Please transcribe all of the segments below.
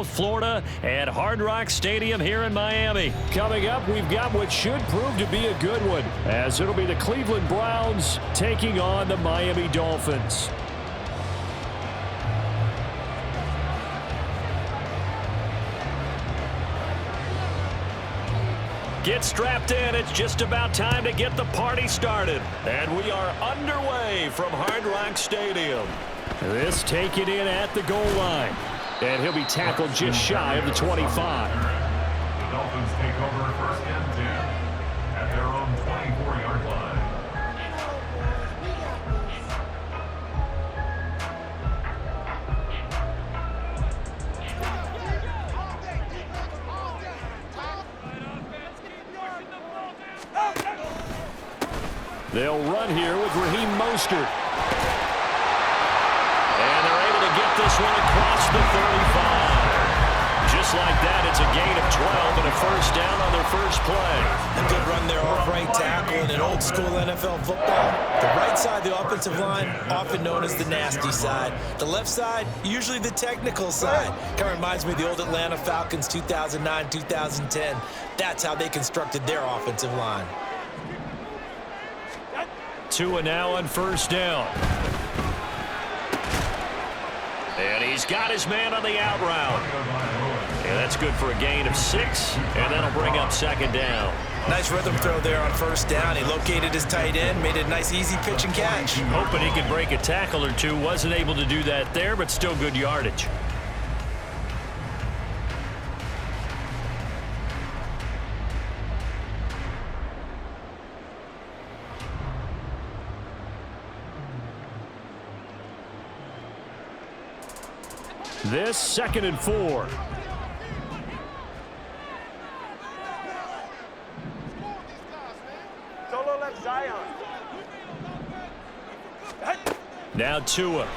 South Florida at Hard Rock Stadium here in Miami. Coming up, we've got what should prove to be a good one, as it'll be the Cleveland Browns taking on the Miami Dolphins. Get strapped in. It's just about time to get the party started. And we are underway from Hard Rock Stadium. This taken in at the goal line. And he'll be tackled just shy of the 25. The Dolphins take over first and 10 at their own 24-yard line. They'll run here with Raheem Mostert. And they're able to get this one across the 35. Just like that, it's a gain of 12 and a first down on their first play. A good run there off right tackle in an old-school NFL football. The right side of the offensive line, often known as the nasty side. The left side, usually the technical side. Kind of reminds me of the old Atlanta Falcons 2009, 2010. That's how they constructed their offensive line. Tua now on first down. And he's got his man on the out route. And that's good for a gain of 6, and that'll bring up second down. Nice rhythm throw there on first down. He located his tight end, made it a nice easy pitch and catch. Hoping he could break a tackle or two. Wasn't able to do that there, but still good yardage. This 2nd and 4. Solo left Zion. Now Tua.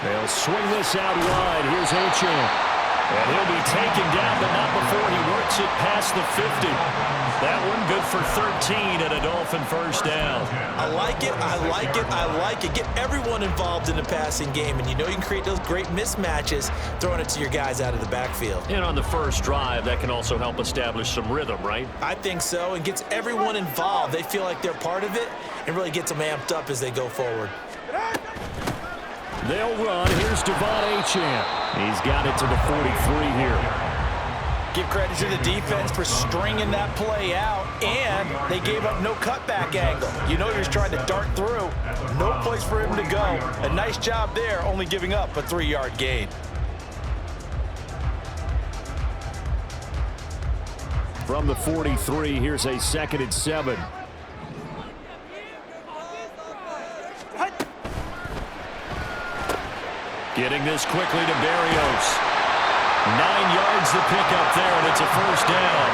They'll swing this out wide. Here's Achane. And he'll be taken down, but not before he works it past the 50. That one good for 13 and a Dolphin first down. I like it, I like it, I like it. Get everyone involved in the passing game, and you know you can create those great mismatches throwing it to your guys out of the backfield. And on the first drive, that can also help establish some rhythm, right? I think so, and gets everyone involved. They feel like they're part of it and really gets them amped up as they go forward. They'll run. Here's Devon Achane. He's got it to the 43 here. Give credit to the defense for stringing that play out, and they gave up no cutback angle. You know, he was trying to dart through. No place for him to go. A nice job there, only giving up a 3-yard gain. From the 43, here's a 2nd and 7. Getting this quickly to Berrios. 9 yards to pick up there, and it's a first down.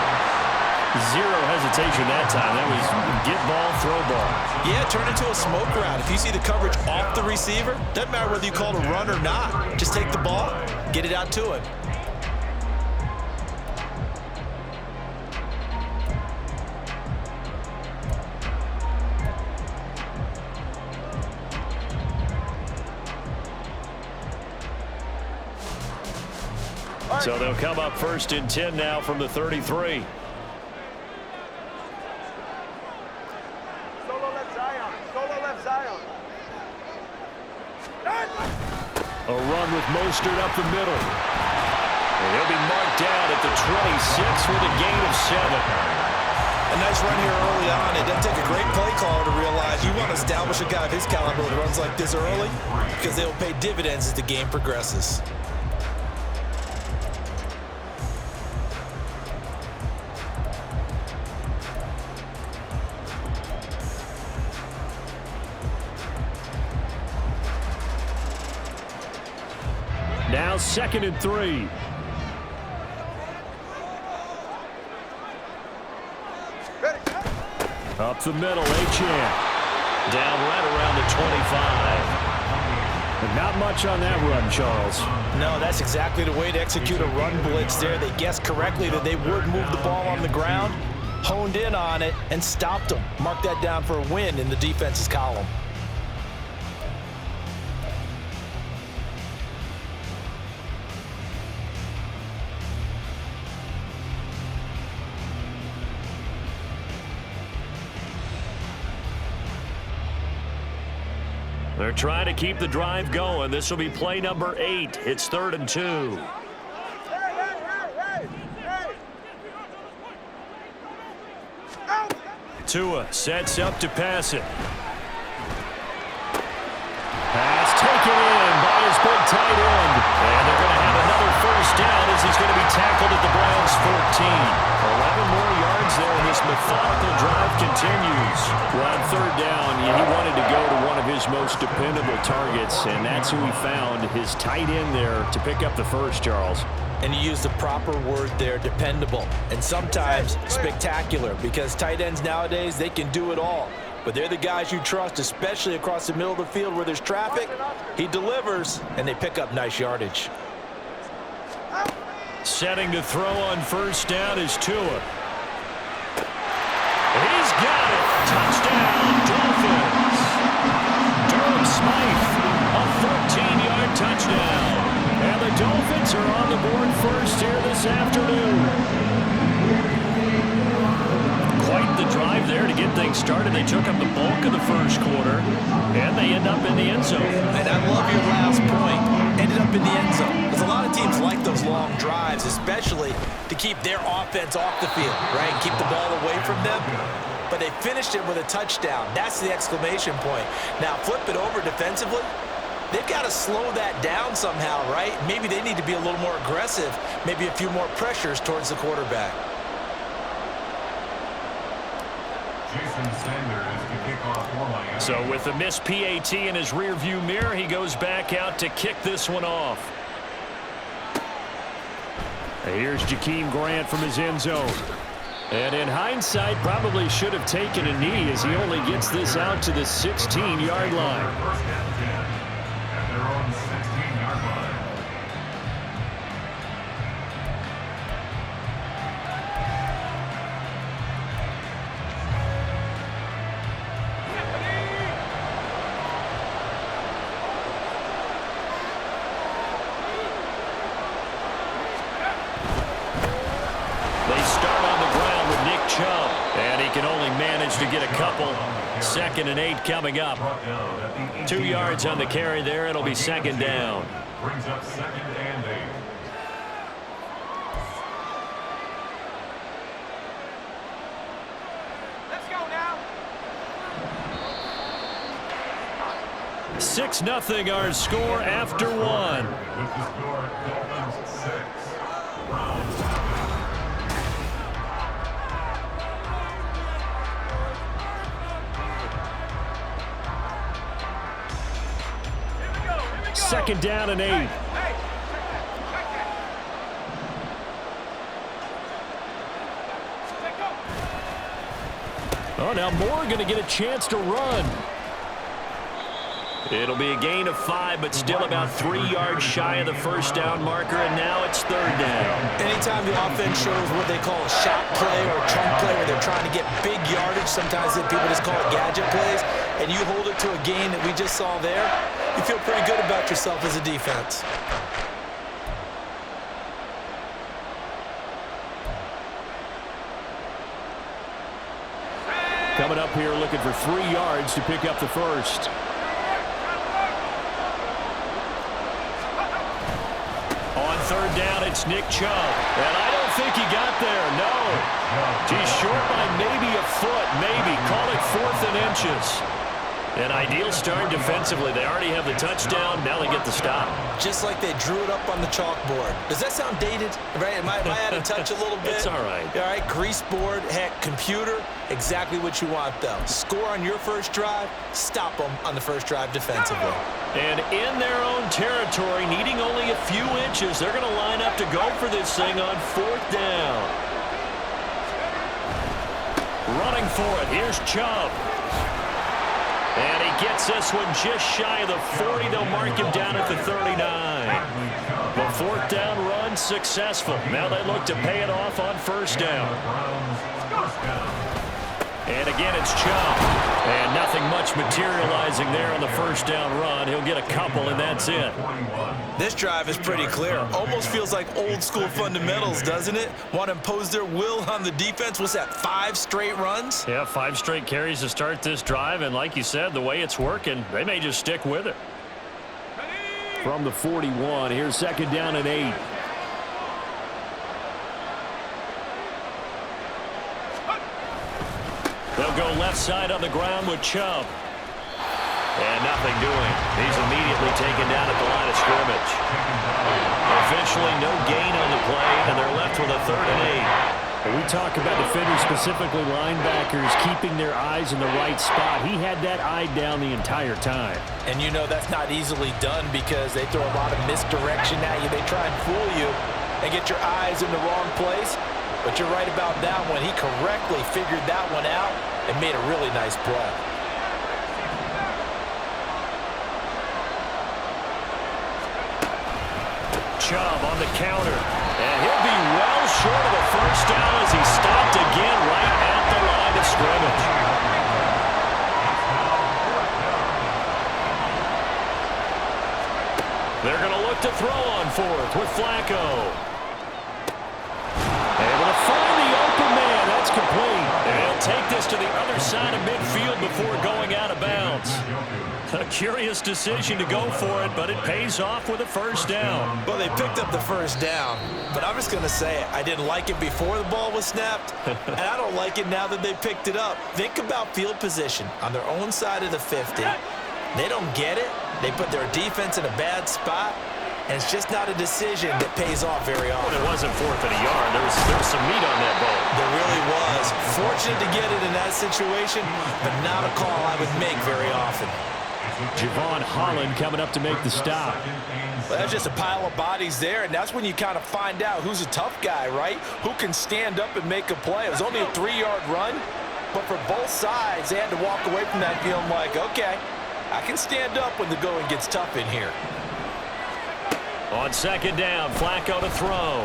Zero hesitation that time. That was get ball, throw ball. Yeah, turn into a smoke route. If you see the coverage off the receiver, doesn't matter whether you call it a run or not. Just take the ball, get it out to him. So they'll come up first and 10 now from the 33. Solo left Zion. Solo left Zion. A run with Mostert up the middle. And he'll be marked down at the 26 with a gain of 7. A nice run here early on. It doesn't take a great play caller to realize you want to establish a guy of his caliber that runs like this early, because they'll pay dividends as the game progresses. Now 2nd and 3. Up the middle, Achane. Down right around the 25. But not much on that run, Charles. No, that's exactly the way to execute a run blitz there. They guessed correctly that they would move the ball on the ground, honed in on it, and stopped them. Mark that down for a win in the defense's column. They're trying to keep the drive going. This will be play number 8. It's 3rd and 2. Tua sets up to pass it. Pass taken in by his big tight end. And they're going to have another first down as he's going to be tackled at the Browns' 14. 11 more yards there, and this methodical drive continues. Well, on 3rd down, he wanted to go to one of his most dependable targets, and that's who he found, his tight end there, to pick up the first, Charles. And you use the proper word there, dependable, and sometimes spectacular, because tight ends nowadays, they can do it all. But they're the guys you trust, especially across the middle of the field where there's traffic. He delivers, and they pick up nice yardage. Setting to throw on first down is Tua. He's got it. Touchdown, Dolphins. Durham Smythe, a 14-yard touchdown. And the Dolphins are on the board first here this afternoon. Quite the drive there to get things started. They took up the bulk of the first quarter, and they end up in the end zone. And I love your last point. Ended up in the end zone. Because a lot of teams like those long drives, especially to keep their offense off the field, right? Keep the ball away from them. But they finished it with a touchdown. That's the exclamation point. Now, flip it over defensively. They've got to slow that down somehow, right? Maybe they need to be a little more aggressive, maybe a few more pressures towards the quarterback. So with the missed PAT in his rearview mirror, he goes back out to kick this one off. Here's Jakeem Grant from his end zone. And in hindsight, probably should have taken a knee as he only gets this out to the 16-yard line. First and 10 at their own 16-yard line. And he can only manage to get a couple. 2nd and 8 coming up. 2 yards on the carry there. It'll be 2nd down. Brings up 2nd and 8. Let's go now. 6-0 our score after 1. With the score, Dolphins 6, Browns 5. Second down and 8. Oh, now Moore going to get a chance to run. It'll be a gain of 5, but still about 3 yards shy of the first down marker, and now it's 3rd down. Anytime the offense shows what they call a shot play or a chunk play where they're trying to get big yardage, sometimes people just call it gadget plays, and you hold it to a gain that we just saw there, you feel pretty good about yourself as a defense. Coming up here looking for 3 yards to pick up the first. On 3rd down, it's Nick Chubb. And I don't think he got there, no. He's short by maybe a foot, maybe. Call it 4th and inches. An ideal start defensively. They already have the touchdown. Now they get the stop. Just like they drew it up on the chalkboard. Does that sound dated? Right? Am I out of touch a little bit? It's all right. All right, grease board, heck, computer, exactly what you want, though. Score on your first drive, stop them on the first drive defensively. And in their own territory, needing only a few inches, they're going to line up to go for this thing on 4th down. Running for it. Here's Chubb. And he gets this one just shy of the 40. They'll mark him down at the 39. The 4th down run successful. Now they look to pay it off on 1st down. And again, it's Chubb. And nothing much materializing there on the 1st down run. He'll get a couple, and that's it. This drive is pretty clear. Almost feels like old school fundamentals, doesn't it? Want to impose their will on the defense. What's that, 5 straight runs? Yeah, 5 straight carries to start this drive, and like you said, the way it's working, they may just stick with it. From the 41, here's 2nd down and 8. They'll go left side on the ground with Chubb. And nothing doing. He's immediately taken down at the line of scrimmage. Officially no gain on the play, and they're left with a 3rd and 8. We talk about defenders, specifically linebackers, keeping their eyes in the right spot. He had that eye down the entire time. And you know that's not easily done because they throw a lot of misdirection at you. They try and fool you and get your eyes in the wrong place. But you're right about that one. He correctly figured that one out and made a really nice play. Chubb on the counter. And he'll be well short of the 1st down as he stopped again right at the line of scrimmage. They're going to look to throw on 4th with Flacco. Able to find the open man. That's complete. And he'll take this to the other side of midfield before going out of bounds. A curious decision to go for it, but it pays off with a 1st down. Well, they picked up the 1st down, but I'm just going to say it. I didn't like it before the ball was snapped, and I don't like it now that they picked it up. Think about field position on their own side of the 50. They don't get it. They put their defense in a bad spot, and it's just not a decision that pays off very often. Well, it wasn't 4th and a yard. There was some meat on that ball. There really was. Fortunate to get it in that situation, but not a call I would make very often. Javon Holland coming up to make the stop. Well, that's just a pile of bodies there, and that's when you kind of find out who's a tough guy, right? Who can stand up and make a play. It was only a 3-yard run, but for both sides, they had to walk away from that feeling like, okay, I can stand up when the going gets tough in here. On 2nd down, Flacco to throw.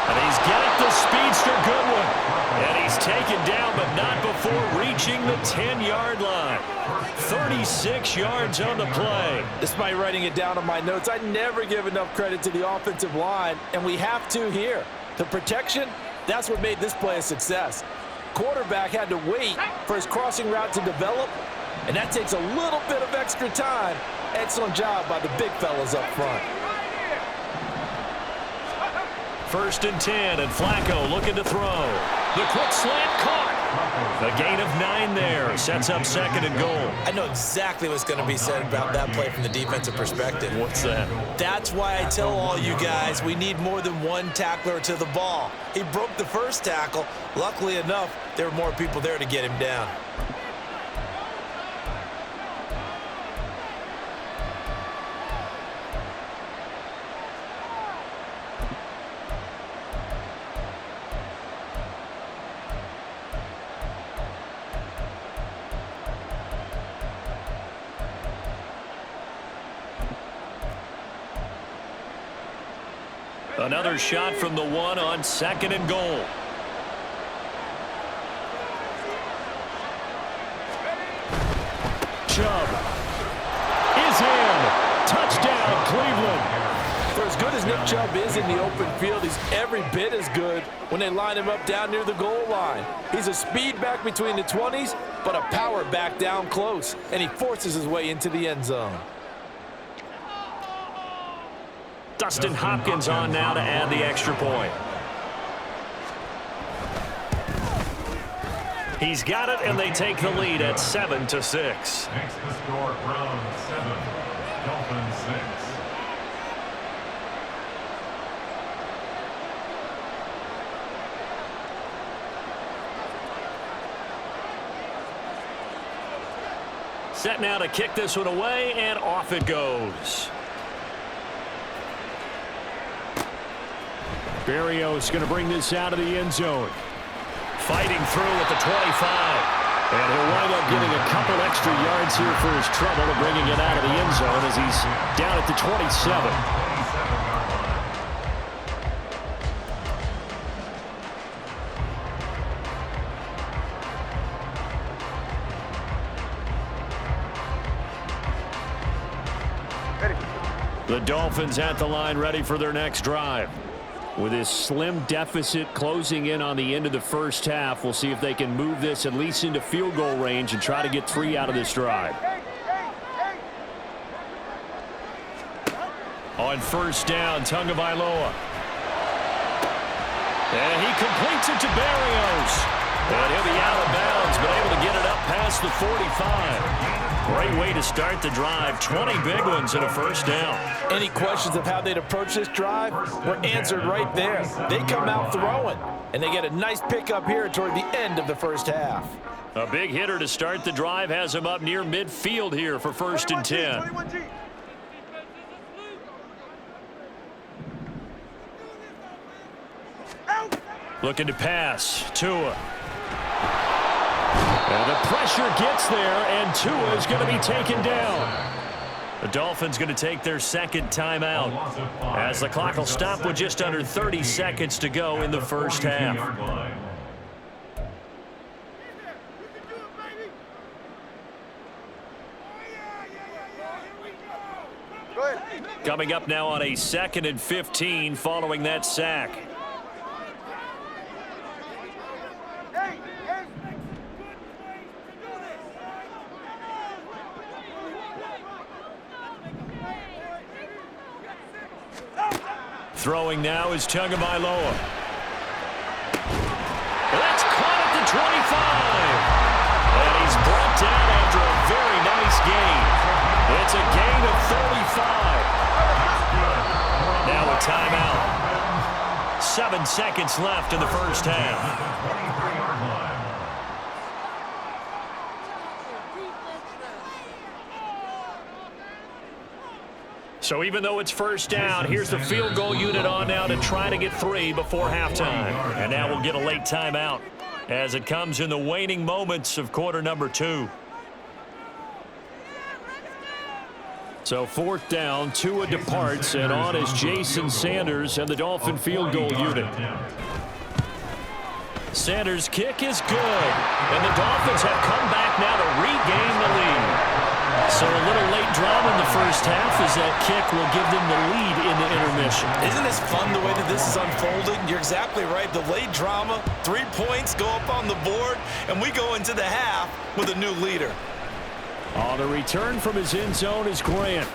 And he's got the speedster Goodwin. And he's taken down, but not before reaching the 10-yard line. 36 yards on the play. Despite writing it down on my notes, I never give enough credit to the offensive line, and we have to here. The protection, that's what made this play a success. Quarterback had to wait for his crossing route to develop, and that takes a little bit of extra time. Excellent job by the big fellas up front. 1st and 10, and Flacco looking to throw. The quick slant caught. A gain of 9 there. Sets up 2nd and goal. I know exactly what's going to be said about that play from the defensive perspective. What's that? That's why I tell all you guys we need more than one tackler to the ball. He broke the 1st tackle. Luckily enough, there were more people there to get him down. Another shot from the 1 on 2nd and goal. Chubb is in. Touchdown, Cleveland. For as good as Nick Chubb is in the open field, he's every bit as good when they line him up down near the goal line. He's a speed back between the 20s, but a power back down close, and he forces his way into the end zone. Dustin Hopkins on now to add the extra point. He's got it, and they take the lead at 7-6. Makes the score Browns 7, Dolphins 6. Set now to kick this one away, and off it goes. Berrios going to bring this out of the end zone. Fighting through at the 25. And he'll wind up getting a couple extra yards here for his trouble and bringing it out of the end zone as he's down at the 27. Ready. The Dolphins at the line, ready for their next drive. With this slim deficit closing in on the end of the first half, we'll see if they can move this at least into field goal range and try to get 3 out of this drive. On first down, Tagovailoa. And he completes it to Barrios. And he'll be out of bounds, but able to get it up past the 45. Great way to start the drive. 20 big ones and a first down. Any questions of how they'd approach this drive were answered right there. They come out throwing, and they get a nice pickup here toward the end of the first half. A big hitter to start the drive has him up near midfield here for first and 10. Looking to pass. Tua. And the pressure gets there, and Tua is going to be taken down. The Dolphins going to take their second timeout as the clock will stop with just under 30 seconds to go in the first half. Coming up now on a 2nd and 15 following that sack. Throwing now is Tagovailoa. That's caught at the 25. And he's brought down after a very nice gain. It's a gain of 35. Now a timeout. 7 seconds left in the first half. So even though it's first down, here's the field goal unit on now to try to get 3 before halftime. And now we'll get a late timeout as it comes in the waning moments of quarter number 2. So 4th down, Tua departs, and on is Jason Sanders and the Dolphin field goal unit. Sanders' kick is good, and the Dolphins have come back now to regain the lead. So a little late drama in the first half as that kick will give them the lead in the intermission. Isn't this fun the way that this is unfolding? You're exactly right. The late drama, 3 points go up on the board, and we go into the half with a new leader. On the return from his end zone is Grant.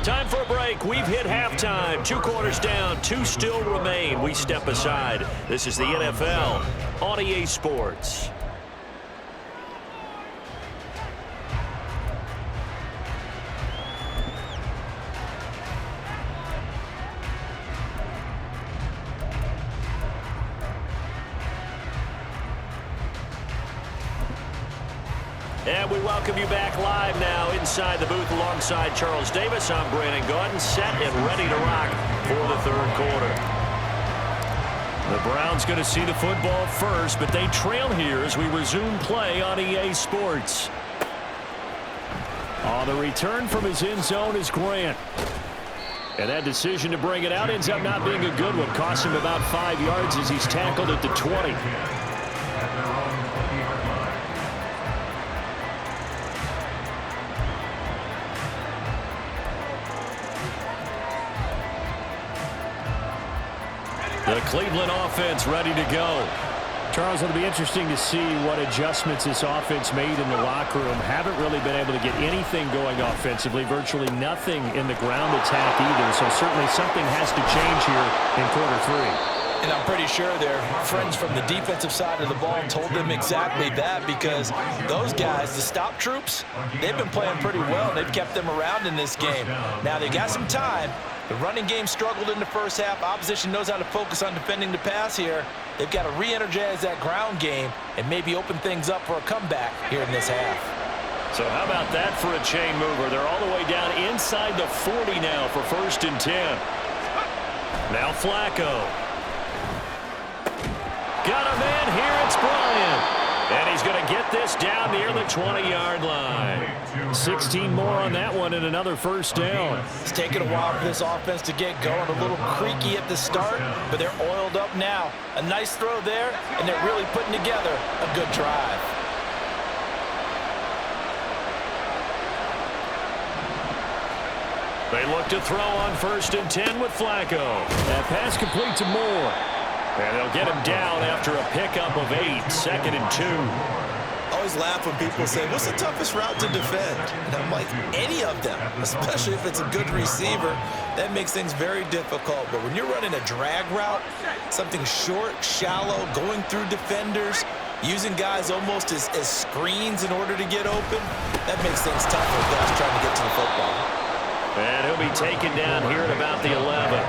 Time for a break. We've hit halftime. 2 quarters down. 2 still remain. We step aside. This is the NFL on EA Sports. And we welcome you back live now inside the booth alongside Charles Davis. I'm Brandon Gaudin, set and ready to rock for the 3rd quarter. The Browns going to see the football first, but they trail here as we resume play on EA Sports. On the return from his end zone is Grant. And that decision to bring it out ends up not being a good one. Cost him about 5 yards as he's tackled at the 20. The Cleveland offense ready to go. Charles, it'll be interesting to see what adjustments this offense made in the locker room. Haven't really been able to get anything going offensively. Virtually nothing in the ground attack either. So certainly something has to change here in quarter 3. And I'm pretty sure their friends from the defensive side of the ball told them exactly that, because those guys, the stop troops, they've been playing pretty well. They've kept them around in this game. Now they got some time. The running game struggled in the first half. Opposition knows how to focus on defending the pass here. They've got to re-energize that ground game and maybe open things up for a comeback here in this half. So how about that for a chain mover? They're all the way down inside the 40 now for 1st and 10. Now Flacco. Got a man here, it's Bryant. And he's going to get this down near the 20-yard line. 16 more on that one and another first down. It's taken a while for this offense to get going. A little creaky at the start, but they're oiled up now. A nice throw there, and they're really putting together a good drive. They look to throw on 1st and 10 with Flacco. That pass complete to Moore. And they'll get him down after a pickup of 8, 2nd and 2. I always laugh when people say, what's the toughest route to defend? And I'm like, any of them, especially if it's a good receiver. That makes things very difficult. But when you're running a drag route, something short, shallow, going through defenders, using guys almost as screens in order to get open, that makes things tough for guys trying to get to the football. And he'll be taken down here at about the 11.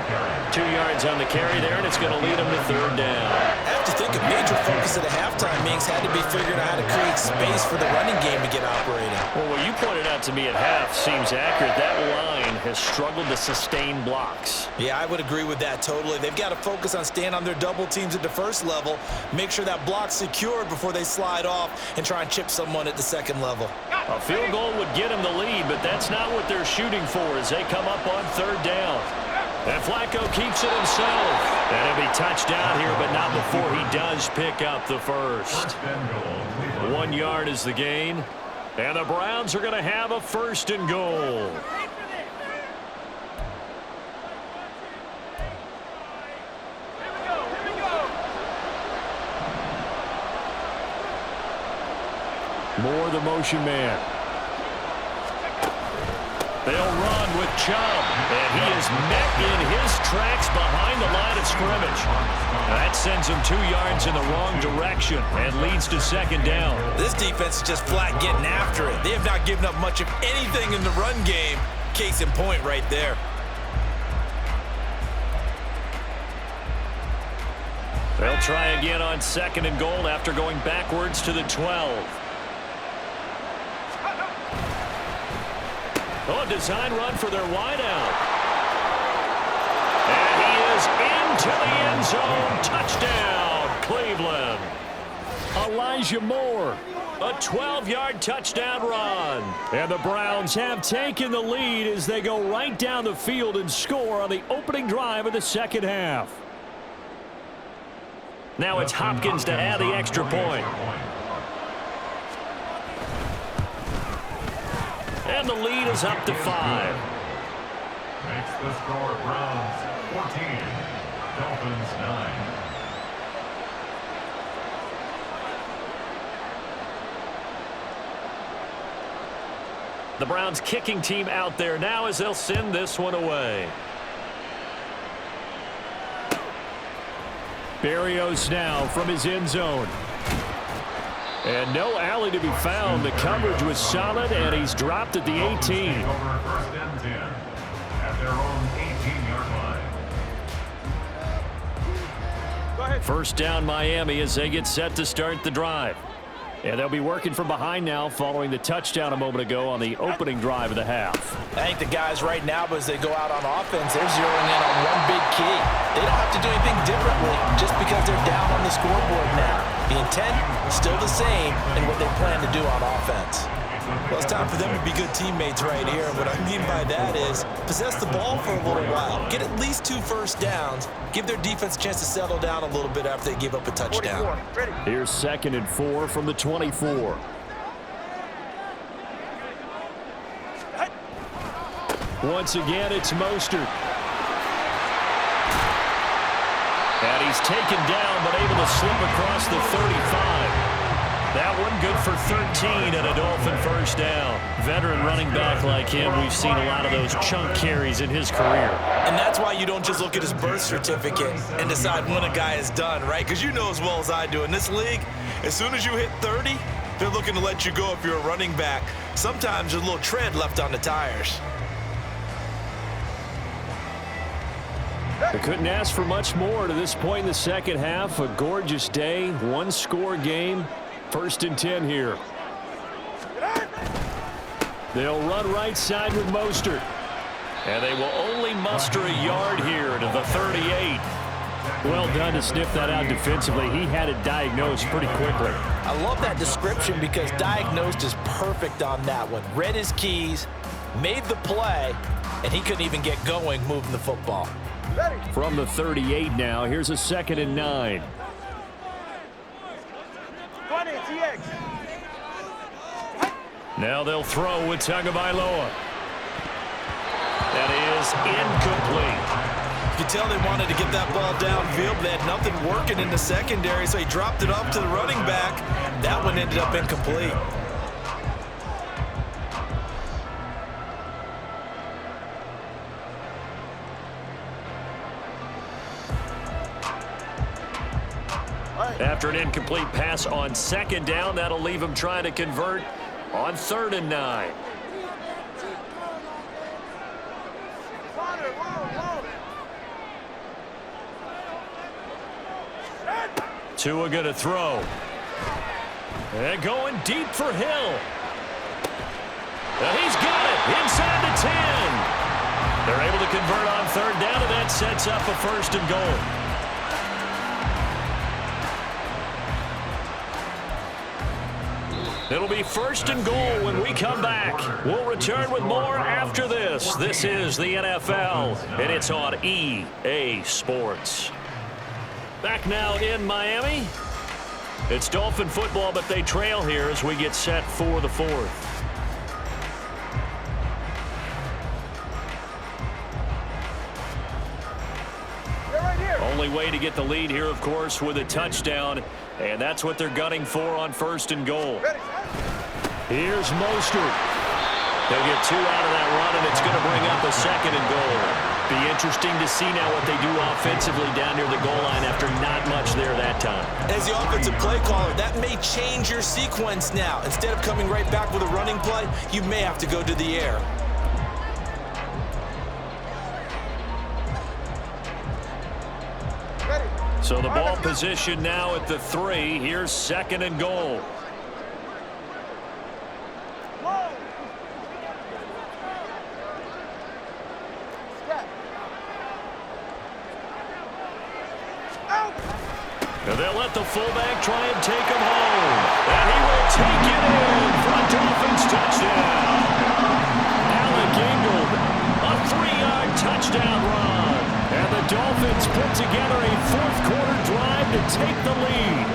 2 yards on the carry there, and it's going to lead him to 3rd down. I have to think a major focus at a halftime meetings had to be figuring out how to create space for the running game to get operating. Well, what you pointed out to me at half seems accurate. That line has struggled to sustain blocks. Yeah, I would agree with that totally. They've got to focus on staying on their double teams at the first level, make sure that block's secured before they slide off and try and chip someone at the second level. A field goal would get them the lead, but that's not what they're shooting for as they come up on 3rd down. And Flacco keeps it himself. And he'll be touched down here, but not before he does pick up the first. 1 yard is the gain. And the Browns are going to have a 1st and goal. Moore, the motion man. They'll run with Chubb, and he is met in his tracks behind the line of scrimmage. That sends him 2 yards in the wrong direction and leads to 2nd down. This defense is just flat getting after it. They have not given up much of anything in the run game. Case in point right there. They'll try again on 2nd and goal after going backwards to the 12. Oh, a design run for their wideout. And he is into the end zone. Touchdown, Cleveland. Elijah Moore. A 12-yard touchdown run. And the Browns have taken the lead as they go right down the field and score on the opening drive of the 2nd half. Now it's Hopkins to add the extra point. And the lead is up to 5. Makes the score Browns 14, Dolphins 9. The Browns kicking team out there now as they'll send this one away. Berrios now from his end zone. And no alley to be found. The coverage was solid, and he's dropped at the 18. Over 1st and 10 at their own 18-yard line. 1st down Miami as they get set to start the drive. And they'll be working from behind now following the touchdown a moment ago on the opening drive of the half. I think the guys right now, as they go out on offense, they're zeroing in on one big key. They don't have to do anything differently just because they're down on the scoreboard now. The intent, still the same in what they plan to do on offense. Well, it's time for them to be good teammates right here. What I mean by that is possess the ball for a little while. Get at least 2 first downs. Give their defense a chance to settle down a little bit after they give up a touchdown. Here's 2nd and 4 from the 24. Once again, it's Mostert. And he's taken down but able to slip across the 35. That one good for 13 and a Dolphin 1st down. Veteran running back like him, we've seen a lot of those chunk carries in his career. And that's why you don't just look at his birth certificate and decide when a guy is done, right? Because you know as well as I do, in this league, as soon as you hit 30, they're looking to let you go if you're a running back. Sometimes there's a little tread left on the tires. They couldn't ask for much more to this point in the 2nd half. A gorgeous day, 1-score game. 1st and 10 here. They'll run right side with Mostert. And they will only muster a yard here to the 38. Well done to sniff that out defensively. He had it diagnosed pretty quickly. I love that description because diagnosed is perfect on that one. Read his keys, made the play, and he couldn't even get going moving the football. From the 38 now, here's a 2nd and 9. 20, TX. Now they'll throw with Tagovailoa. And he is incomplete. You could tell they wanted to get that ball downfield, but they had nothing working in the secondary, so he dropped it off to the running back. That one ended up incomplete. After an incomplete pass on second down, that'll leave him trying to convert on 3rd and 9. Tua going to throw. And going deep for Hill. And he's got it inside the 10. They're able to convert on 3rd down, and that sets up a 1st and goal. It'll be 1st and goal when we come back. We'll return with more after this. This is the NFL, and it's on EA Sports. Back now in Miami. It's Dolphin football, but they trail here as we get set for the 4th. Only way to get the lead here, of course, with a touchdown, and that's what they're gunning for on 1st and goal. Here's Mostert. They'll get 2 out of that run, and it's going to bring up a 2nd and goal. Be interesting to see now what they do offensively down near the goal line after not much there that time. As the offensive play caller, that may change your sequence now. Instead of coming right back with a running play, you may have to go to the air. So the ball position now at the 3. Here's 2nd and goal. And they'll let the fullback try and take him home. And he will take it in for a Dolphins touchdown. Alec Ingold, a 3-yard touchdown run. And the Dolphins put together a 4th quarter drive to take the lead.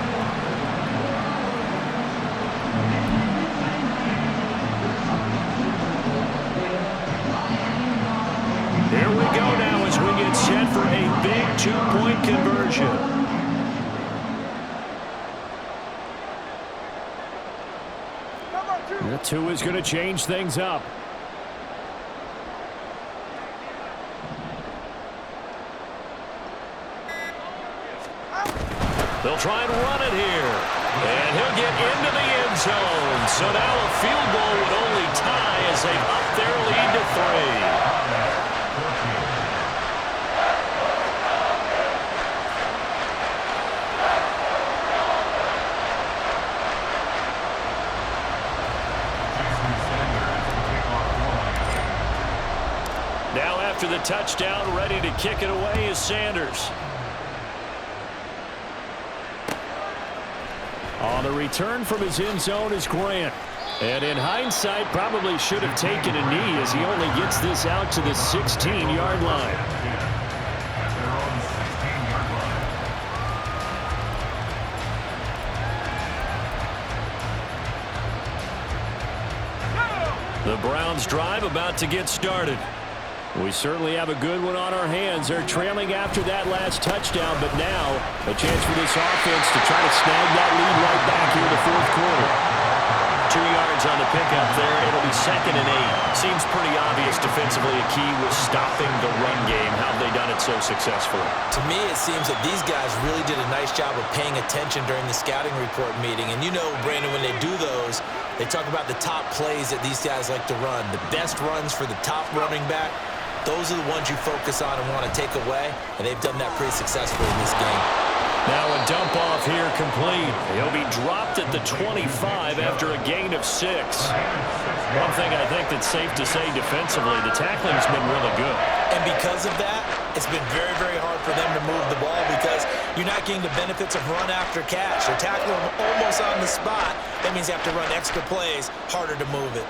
Here we go now as we get set for a big 2-point conversion. Tua is going to change things up. They'll try and run it here. And he'll get into the end zone. So now a field goal would only tie as they up their lead to 3. Now after the touchdown, ready to kick it away is Sanders. On the return from his end zone is Grant. And in hindsight, probably should have taken a knee as he only gets this out to the 16-yard line. The Browns drive about to get started. We certainly have a good one on our hands. They're trailing after that last touchdown, but now a chance for this offense to try to snag that lead right back here in the 4th quarter. 2 yards on the pickup there. It'll be 2nd and 8. Seems pretty obvious defensively a key was stopping the run game. How have they done it so successfully? To me, it seems that these guys really did a nice job of paying attention during the scouting report meeting. And you know, Brandon, when they do those, they talk about the top plays that these guys like to run. The best runs for the top running back. Those are the ones you focus on and want to take away, and they've done that pretty successfully in this game. Now a dump off here complete. He'll be dropped at the 25 after a gain of 6. One thing I think that's safe to say defensively, the tackling's been really good. And because of that, it's been very, very hard for them to move the ball because you're not getting the benefits of run after catch. They're tackling them almost on the spot. That means you have to run extra plays, harder to move it.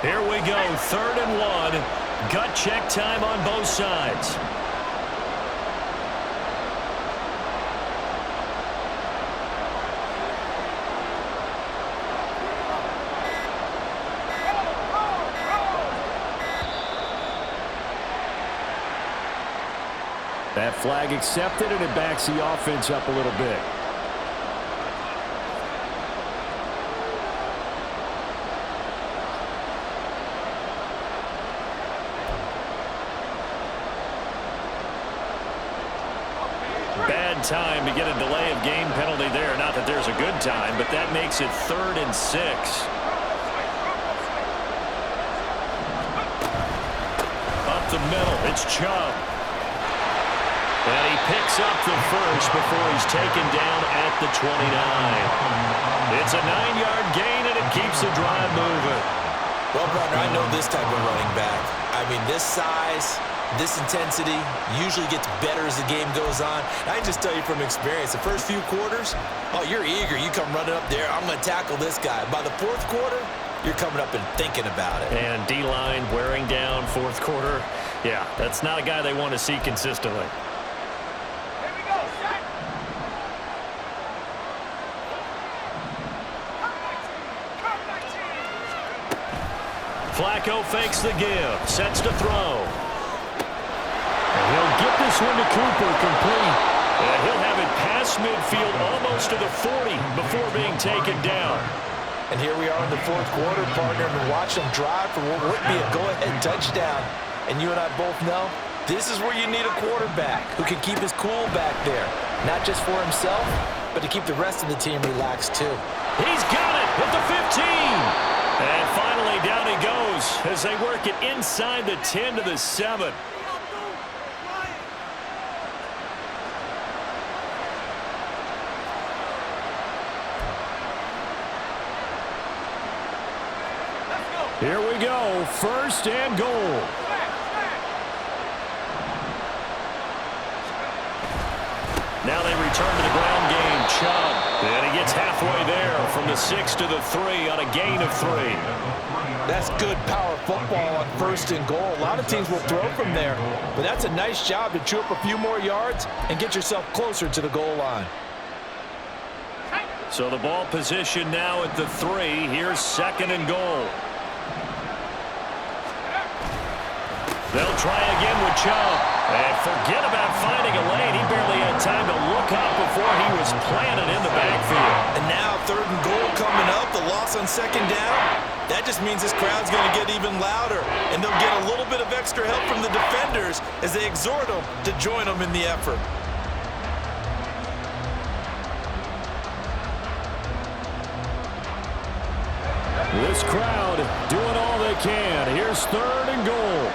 Here we go, 3rd and 1. Gut check time on both sides. That flag accepted, and it backs the offense up a little bit. Bad time to get a delay of game penalty there. Not that there's a good time, but that makes it 3rd and 6. Up the middle, it's Chubb. And he picks up the first before he's taken down at the 29. It's a 9-yard gain, and it keeps the drive moving. Well, partner, I know this type of running back. I mean, this size, this intensity usually gets better as the game goes on. I can just tell you from experience, the first few quarters, oh, you're eager. You come running up there, I'm going to tackle this guy. By the 4th quarter, you're coming up and thinking about it. And D-line wearing down 4th quarter. Yeah, that's not a guy they want to see consistently. Flacco fakes the give, sets to throw. And he'll get this one to Cooper, complete. And he'll have it past midfield almost to the 40 before being taken down. And here we are in the 4th quarter, partner, and watch them drive for what would be a go-ahead touchdown. And you and I both know this is where you need a quarterback who can keep his cool back there, not just for himself, but to keep the rest of the team relaxed too. He's got it at the 15. And finally, down he goes as they work it inside the 10 to the 7. Here we go, 1st and goal. Now they return to the ground game. Chubb. And he gets halfway there from the 6 to the 3 on a gain of 3. That's good power football on 1st and goal. A lot of teams will throw from there, but that's a nice job to chew up a few more yards and get yourself closer to the goal line. So the ball position now at the 3. Here's 2nd and goal. They'll try again with Chubb. And forget about finding a lane. He barely had time to look up before he was planted in the backfield. And now 3rd and goal coming up. The loss on 2nd down. That just means this crowd's going to get even louder. And they'll get a little bit of extra help from the defenders as they exhort them to join them in the effort. This crowd doing all they can. Here's 3rd and goal.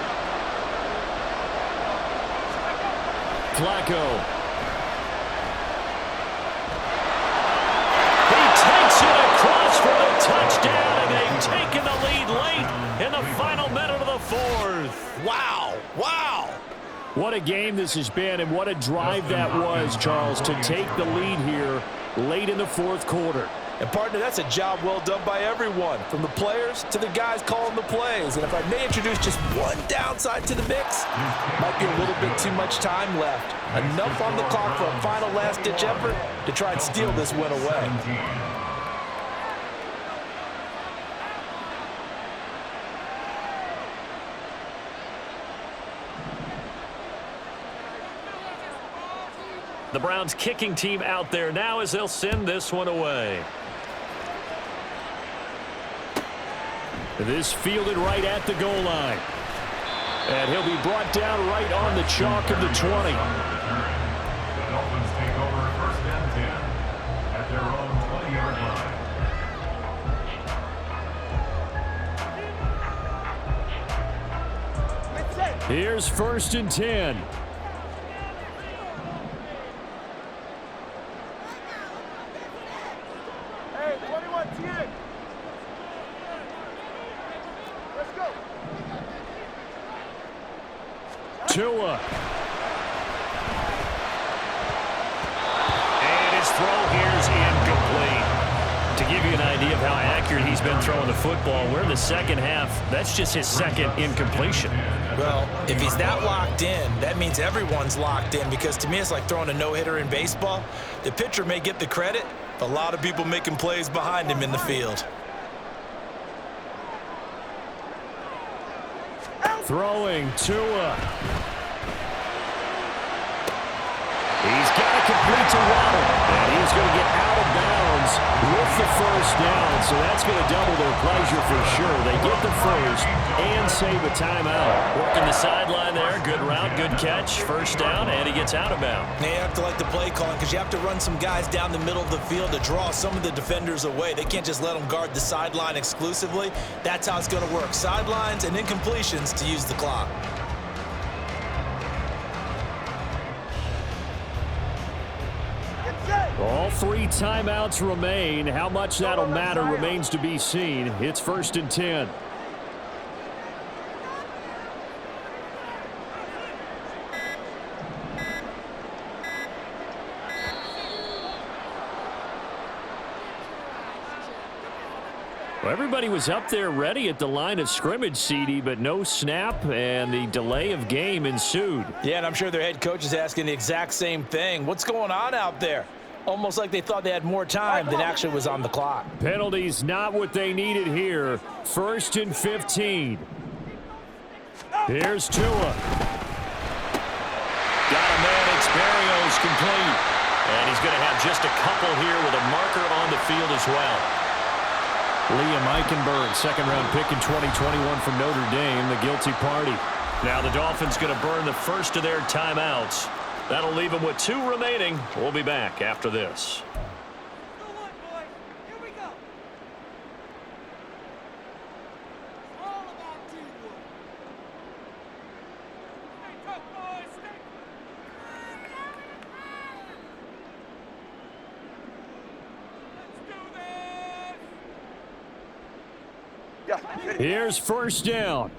Flacco. He takes it across for the touchdown, and they've taken the lead late in the final minute of the 4th. Wow. Wow. What a game this has been, and what a drive that was, Charles, to take the lead here late in the 4th quarter. And, partner, that's a job well done by everyone, from the players to the guys calling the plays. And if I may introduce just one downside to the mix, might be a little bit too much time left. Enough on the clock for a final last-ditch effort to try and steal this win away. The Browns kicking team out there now as they'll send this one away. This fielded right at the goal line. And he'll be brought down right on the chalk of the 20. The Dolphins take over 1st and 10 at their own 20-yard line. Here's 1st and 10. Hey, 21, TN. Let's go. Tua. And his throw here's incomplete. To give you an idea of how accurate he's been throwing the football, we're in the second half. That's just his second incompletion. Well, if he's that locked in, that means everyone's locked in, because to me it's like throwing a no-hitter in baseball. The pitcher may get the credit, but a lot of people making plays behind him in the field. Throwing Tua. He's got to complete to Waddle, and he's going to get out of bounds with the first down, so that's going to double their pleasure for sure. They get the first and save a timeout. Working the sideline there. Good route, good catch. First down, and he gets out of bounds. They have to like the play calling, because you have to run some guys down the middle of the field to draw some of the defenders away. They can't just let them guard the sideline exclusively. That's how it's going to work. Sidelines and incompletions to use the clock. All 3 timeouts remain. How much that'll matter remains to be seen. It's 1st and 10. Well, everybody was up there ready at the line of scrimmage, CD, but no snap, and the delay of game ensued. Yeah, and I'm sure their head coach is asking the exact same thing. What's going on out there? Almost like they thought they had more time than actually was on the clock. Penalties not what they needed here. 1st and 15. Here's Tua. Got a man. It's Berrios complete. And he's going to have just a couple here with a marker on the field as well. Liam Eichenberg, 2nd-round pick in 2021 from Notre Dame, the guilty party. Now the Dolphins going to burn the first of their timeouts. That'll leave them with 2 remaining. We'll be back after this. Here's 1st down.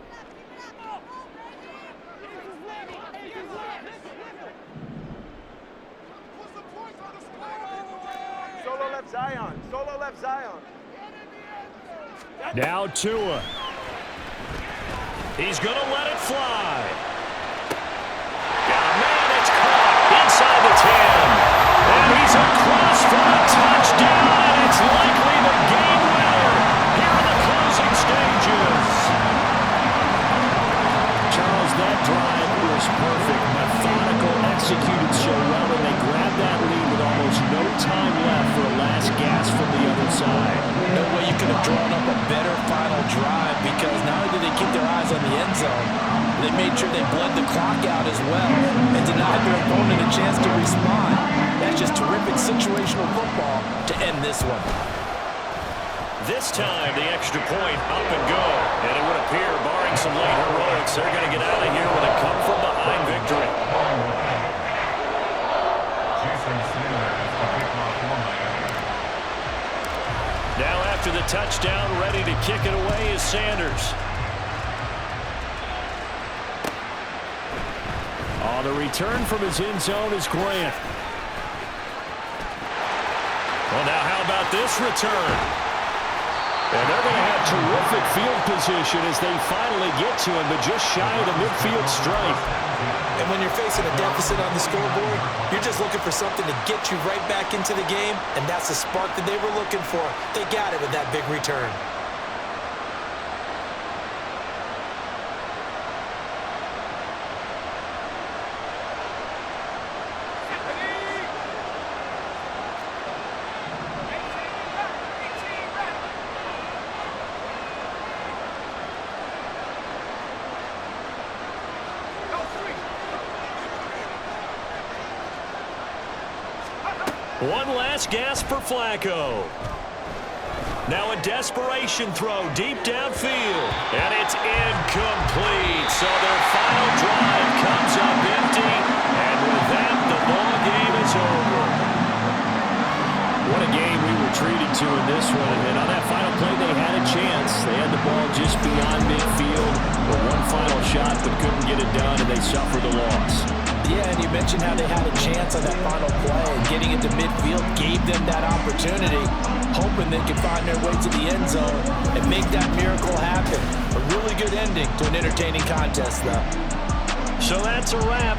Solo left Zion. Solo left Zion. Now Tua. He's going to let it fly. Got a man. It's caught inside the 10. And he's across for a touchdown. And it's likely the game winner here in the closing stages. Charles, that drive was perfect. Methodical, executed so well, and they grabbed that lead with almost no time left for a last gasp from the other side. No way you could have drawn up a better final drive, because not only did they keep their eyes on the end zone, they made sure they bled the clock out as well and denied their opponent a chance to respond. That's just terrific situational football to end this one. This time, the extra point up and go. And it would appear, barring some late heroics, they're going to get out of here with a come-from-behind victory. Now after the touchdown, ready to kick it away is Sanders. Oh, the return from his end zone is Grant. Well, now how about this return? And they're going to have terrific field position as they finally get to him, but just shy of the midfield stripe. And when you're facing a deficit on the scoreboard, you're just looking for something to get you right back into the game, and that's the spark that they were looking for. They got it with that big return. One last gasp for Flacco. Now a desperation throw deep downfield. And it's incomplete. So their final drive comes up empty. And with that, the ball game is over. What a game we were treated to in this one. And on that final play, they had a chance. They had the ball just beyond midfield. One final shot, but couldn't get it done, and they suffered the loss. Yeah, and you mentioned how they had a chance on that final play, and getting into midfield gave them that opportunity, hoping they could find their way to the end zone and make that miracle happen. A really good ending to an entertaining contest, though. So that's a wrap.